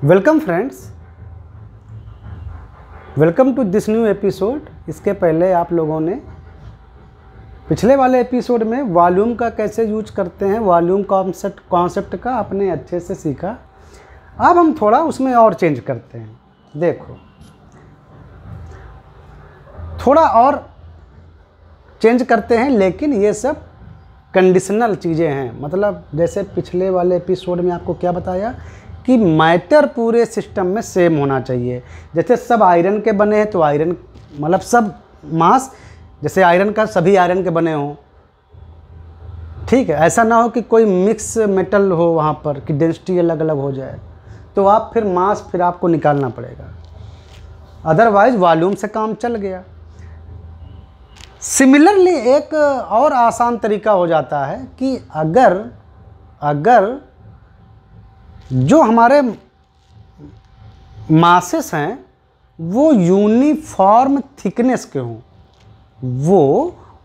Welcome friends, welcome to this new episode. इसके पहले आप लोगों ने पिछले वाले एपिसोड में वॉल्यूम का कैसे यूज करते हैं, वॉल्यूम कॉन्सेप्ट का आपने अच्छे से सीखा। अब हम थोड़ा उसमें और चेंज करते हैं। देखो, थोड़ा और चेंज करते हैं, लेकिन ये सब कंडीशनल चीज़ें हैं। मतलब जैसे पिछले वाले एपिसोड में आपको क्या बताया कि मैटर पूरे सिस्टम में सेम होना चाहिए। जैसे सब आयरन के बने हैं तो आयरन मतलब सब मास जैसे आयरन का सभी आयरन के बने हों, ठीक है। ऐसा ना हो कि कोई मिक्स मेटल हो वहाँ पर कि डेंसिटी अलग अलग हो जाए, तो आप फिर मास फिर आपको निकालना पड़ेगा, अदरवाइज वॉल्यूम से काम चल गया। सिमिलरली एक और आसान तरीका हो जाता है कि अगर जो हमारे मासेस हैं वो यूनिफॉर्म थिकनेस के हों,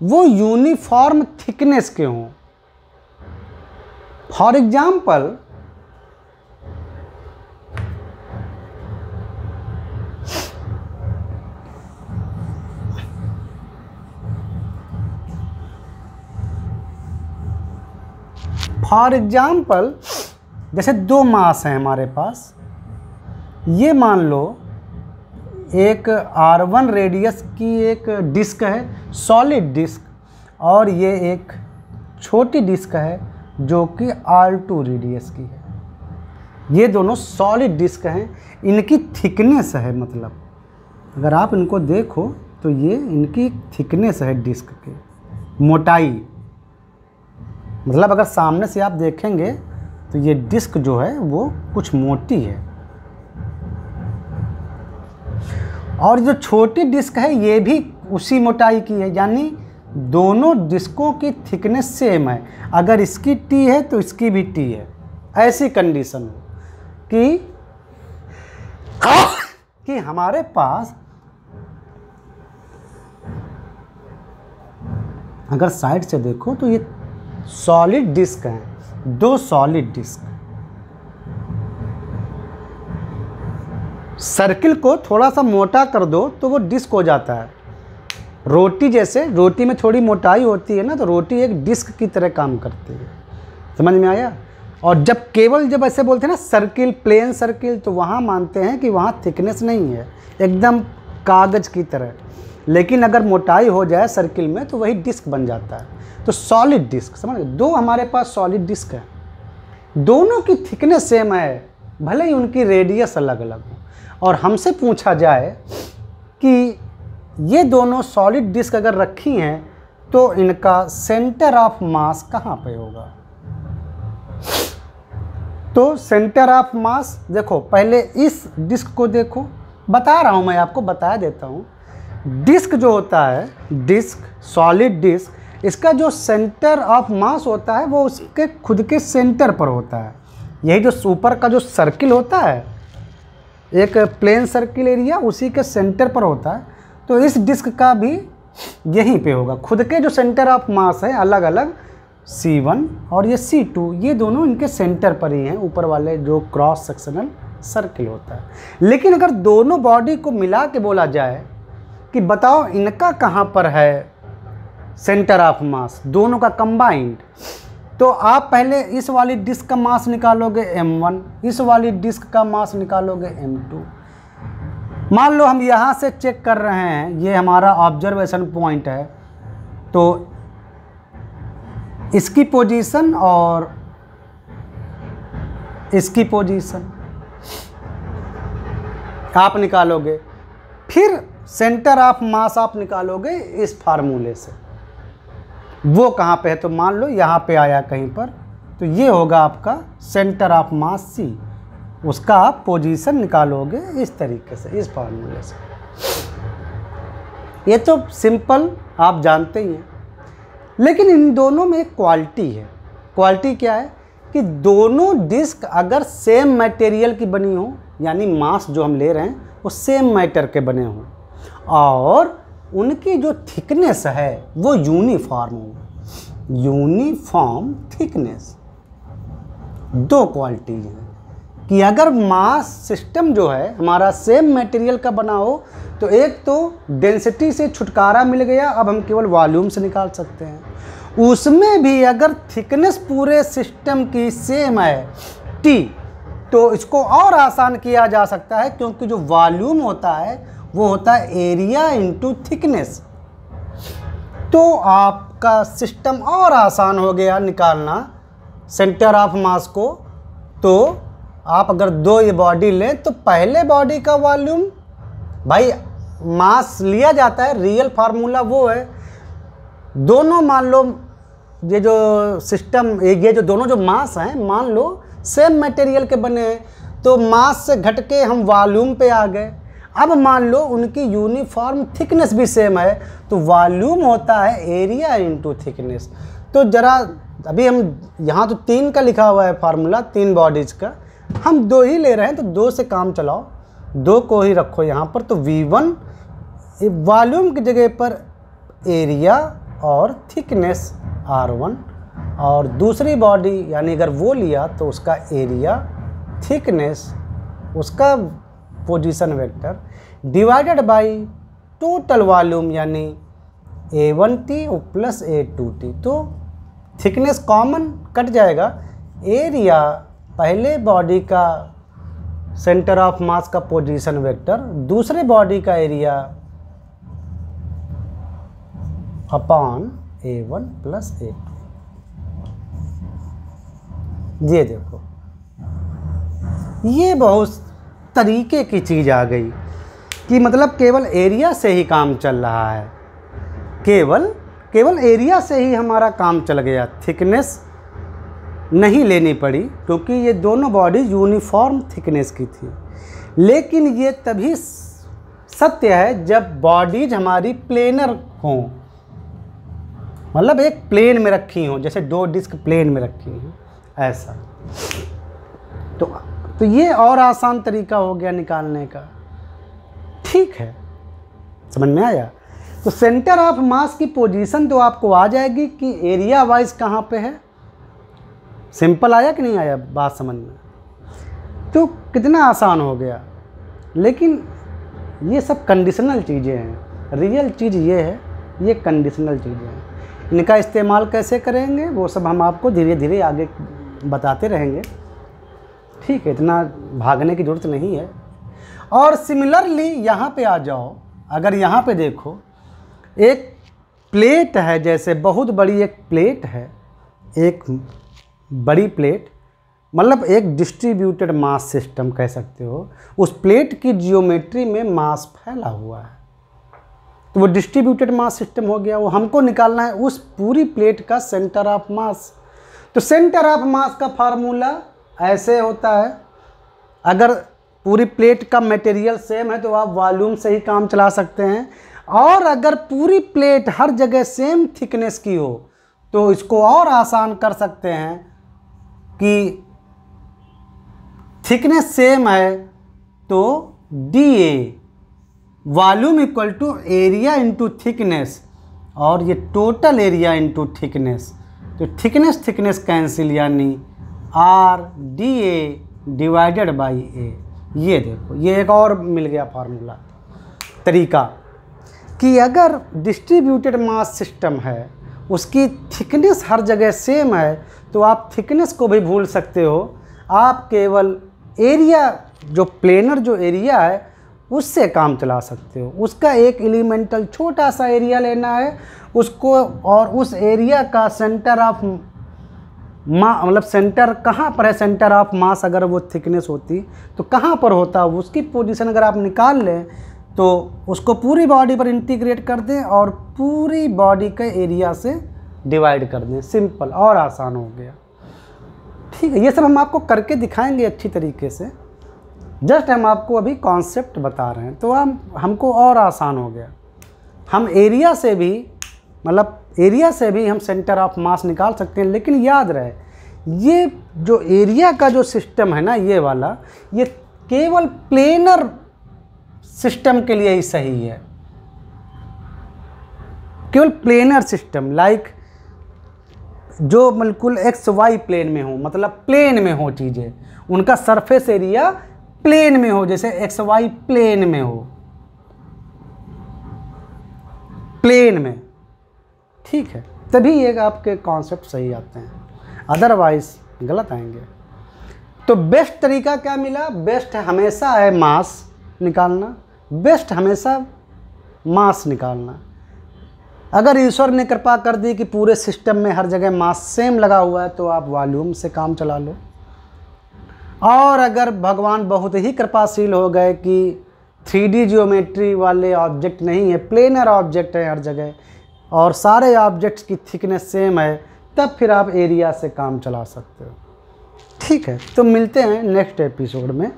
वो यूनिफॉर्म थिकनेस के हों। फॉर एग्जाम्पल, जैसे दो मास हैं हमारे पास। ये मान लो एक R1 रेडियस की एक डिस्क है, सॉलिड डिस्क, और ये एक छोटी डिस्क है जो कि R2 रेडियस की है। ये दोनों सॉलिड डिस्क हैं, इनकी थिकनेस है, मतलब अगर आप इनको देखो तो ये इनकी थिकनेस है डिस्क की, मोटाई। मतलब अगर सामने से आप देखेंगे तो ये डिस्क जो है वो कुछ मोटी है, और जो छोटी डिस्क है ये भी उसी मोटाई की है। यानी दोनों डिस्कों की थिकनेस सेम है। अगर इसकी टी है तो इसकी भी टी है। ऐसी कंडीशन हो कि हमारे पास अगर साइड से देखो तो ये सॉलिड डिस्क हैं, दो सॉलिड डिस्क। सर्किल को थोड़ा सा मोटा कर दो तो वो डिस्क हो जाता है। रोटी जैसे, रोटी में थोड़ी मोटाई होती है ना, तो रोटी एक डिस्क की तरह काम करती है। समझ में आया? और जब ऐसे बोलते हैं ना सर्किल, प्लेन सर्किल, तो वहाँ मानते हैं कि वहाँ थिकनेस नहीं है, एकदम कागज़ की तरह। लेकिन अगर मोटाई हो जाए सर्किल में तो वही डिस्क बन जाता है। तो सॉलिड डिस्क, समझ गए? दो हमारे पास सॉलिड डिस्क है, दोनों की थिकनेस सेम है, भले ही उनकी रेडियस अलग अलग हो। और हमसे पूछा जाए कि ये दोनों सॉलिड डिस्क अगर रखी हैं तो इनका सेंटर ऑफ मास कहाँ पे होगा? तो सेंटर ऑफ मास देखो, पहले इस डिस्क को देखो, बता रहा हूँ मैं आपको, बता देता हूँ। डिस्क जो होता है, डिस्क, सॉलिड डिस्क, इसका जो सेंटर ऑफ मास होता है वो उसके खुद के सेंटर पर होता है। यही जो ऊपर का जो सर्किल होता है, एक प्लेन सर्किल एरिया, उसी के सेंटर पर होता है। तो इस डिस्क का भी यहीं पे होगा। खुद के जो सेंटर ऑफ मास है अलग अलग, C1 और ये C2, ये दोनों इनके सेंटर पर ही हैं, ऊपर वाले जो क्रॉस सेक्शनल सर्किल होता है। लेकिन अगर दोनों बॉडी को मिला के बोला जाए कि बताओ इनका कहाँ पर है सेंटर ऑफ मास, दोनों का कंबाइंड, तो आप पहले इस वाली डिस्क का मास निकालोगे M1, इस वाली डिस्क का मास निकालोगे M2। मान लो हम यहाँ से चेक कर रहे हैं, ये हमारा ऑब्जर्वेशन पॉइंट है, तो इसकी पोजीशन और इसकी पोजीशन आप निकालोगे, फिर सेंटर ऑफ मास आप निकालोगे इस फार्मूले से। वो कहाँ पे है? तो मान लो यहाँ पे आया कहीं पर, तो ये होगा आपका सेंटर ऑफ मास C। उसका आप पोजीशन निकालोगे इस तरीके से, इस फार्मूले से। ये तो सिंपल आप जानते ही हैं। लेकिन इन दोनों में एक क्वालिटी है। क्वालिटी क्या है कि दोनों डिस्क अगर सेम मटेरियल की बनी हो, यानी मास जो हम ले रहे हैं वो सेम मैटर के बने हों, और उनकी जो थिकनेस है वो यूनिफॉर्म हो, यूनिफॉर्म थिकनेस। दो क्वालिटीज हैं, कि अगर मास सिस्टम जो है हमारा सेम मटेरियल का बना हो तो एक तो डेंसिटी से छुटकारा मिल गया, अब हम केवल वॉल्यूम से निकाल सकते हैं। उसमें भी अगर थिकनेस पूरे सिस्टम की सेम है T, तो इसको और आसान किया जा सकता है, क्योंकि जो वॉल्यूम होता है वो होता है एरिया इंटू थिकनेस। तो आपका सिस्टम और आसान हो गया निकालना सेंटर ऑफ मास को। तो आप अगर दो ये बॉडी लें तो पहले बॉडी का वॉल्यूम, भाई मास लिया जाता है, रियल फार्मूला वो है, दोनों मान लो ये जो सिस्टम, ये जो दोनों जो मास हैं मान लो सेम मटेरियल के बने हैं, तो मास से घट के हम वॉल्यूम पे आ गए। अब मान लो उनकी यूनिफॉर्म थिकनेस भी सेम है, तो वॉल्यूम होता है एरिया इंटू थिकनेस। तो ज़रा अभी हम यहाँ तो 3 का लिखा हुआ है फार्मूला, 3 बॉडीज़ का, हम 2 ही ले रहे हैं तो 2 से काम चलाओ, 2 को ही रखो यहाँ पर। तो V1 वॉल्यूम की जगह पर एरिया और थिकनेस R1, और दूसरी बॉडी यानी अगर वो लिया तो उसका एरिया, थिकनेस, उसका position vector divided by total volume यानी A1T प्लस A2T। तो थिकनेस कॉमन कट जाएगा, एरिया पहले बॉडी का सेंटर ऑफ मास का पोजीशन वेक्टर, दूसरे बॉडी का area upon A1 plus A2। ये देखो, ये बहुत तरीके की चीज़ आ गई कि मतलब केवल एरिया से ही काम चल रहा है, केवल एरिया से ही हमारा काम चल गया, थिकनेस नहीं लेनी पड़ी, क्योंकि ये दोनों बॉडी यूनिफॉर्म थिकनेस की थी। लेकिन ये तभी सत्य है जब बॉडीज हमारी प्लेनर हों, मतलब एक प्लेन में रखी हों, जैसे 2 डिस्क प्लेन में रखी हैं ऐसा। तो ये और आसान तरीका हो गया निकालने का। ठीक है, समझ में आया। तो सेंटर ऑफ मास की पोजीशन तो आपको आ जाएगी कि एरिया वाइज कहाँ पे है। सिंपल आया कि नहीं आया बात समझ में? तो कितना आसान हो गया। लेकिन ये सब कंडीशनल चीज़ें हैं, रियल चीज़ ये है, ये कंडीशनल चीज़ें हैं। इनका इस्तेमाल कैसे करेंगे वो सब हम आपको धीरे धीरे आगे बताते रहेंगे। ठीक है, इतना भागने की ज़रूरत नहीं है। और सिमिलरली यहाँ पे आ जाओ, अगर यहाँ पे देखो एक प्लेट है, जैसे बहुत बड़ी एक प्लेट है, एक बड़ी प्लेट, मतलब एक डिस्ट्रीब्यूटेड मास सिस्टम कह सकते हो। उस प्लेट की जियोमेट्री में मास फैला हुआ है, तो वो डिस्ट्रीब्यूटेड मास सिस्टम हो गया। वो हमको निकालना है उस पूरी प्लेट का सेंटर ऑफ मास। तो सेंटर ऑफ मास का फार्मूला ऐसे होता है, अगर पूरी प्लेट का मटेरियल सेम है तो आप वॉल्यूम से ही काम चला सकते हैं, और अगर पूरी प्लेट हर जगह सेम थिकनेस की हो तो इसको और आसान कर सकते हैं कि थिकनेस सेम है तो DA volume equal to area into thickness, और ये टोटल एरिया इंटू थिकनेस। तो थिकनेस कैंसिल यानी RDA डिवाइडेड बाई A। ये देखो, ये एक और मिल गया फार्मूला, तरीका कि अगर डिस्ट्रीब्यूटेड मास सिस्टम है, उसकी थिकनेस हर जगह सेम है, तो आप थिकनेस को भी भूल सकते हो। आप केवल एरिया, जो प्लेनर जो एरिया है उससे काम चला सकते हो। उसका एक एलिमेंटल छोटा सा एरिया लेना है उसको, और उस एरिया का सेंटर ऑफ मतलब सेंटर कहाँ पर है, सेंटर ऑफ मास अगर वो थिकनेस होती तो कहाँ पर होता, उसकी पोजीशन अगर आप निकाल लें तो उसको पूरी बॉडी पर इंटीग्रेट कर दें और पूरी बॉडी के एरिया से डिवाइड कर दें। सिंपल और आसान हो गया। ठीक है, ये सब हम आपको करके दिखाएंगे अच्छी तरीके से, जस्ट हम आपको अभी कॉन्सेप्ट बता रहे हैं। तो हमको और आसान हो गया। हम एरिया से भी, मतलब एरिया से भी हम सेंटर ऑफ मास निकाल सकते हैं। लेकिन याद रहे, ये जो एरिया का जो सिस्टम है ना, ये वाला, ये केवल प्लेनर सिस्टम के लिए ही सही है। केवल प्लेनर सिस्टम, लाइक जो बिल्कुल XY प्लेन में हो, मतलब प्लेन में हो चीज़ें, उनका सरफेस एरिया प्लेन में हो, जैसे एक्स वाई प्लेन में हो, प्लेन में, ठीक है, तभी ये आपके कॉन्सेप्ट सही आते हैं, अदरवाइज गलत आएंगे। तो बेस्ट तरीका क्या मिला? बेस्ट हमेशा है मास निकालना, बेस्ट हमेशा मास निकालना। अगर ईश्वर ने कृपा कर दी कि पूरे सिस्टम में हर जगह मास सेम लगा हुआ है तो आप वॉल्यूम से काम चला लो, और अगर भगवान बहुत ही कृपाशील हो गए कि 3D जियोमेट्री वाले ऑब्जेक्ट नहीं है, प्लेनर ऑब्जेक्ट है हर जगह और सारे ऑब्जेक्ट्स की थिकनेस सेम है, तब फिर आप एरिया से काम चला सकते हो। ठीक है, तो मिलते हैं नेक्स्ट एपिसोड में।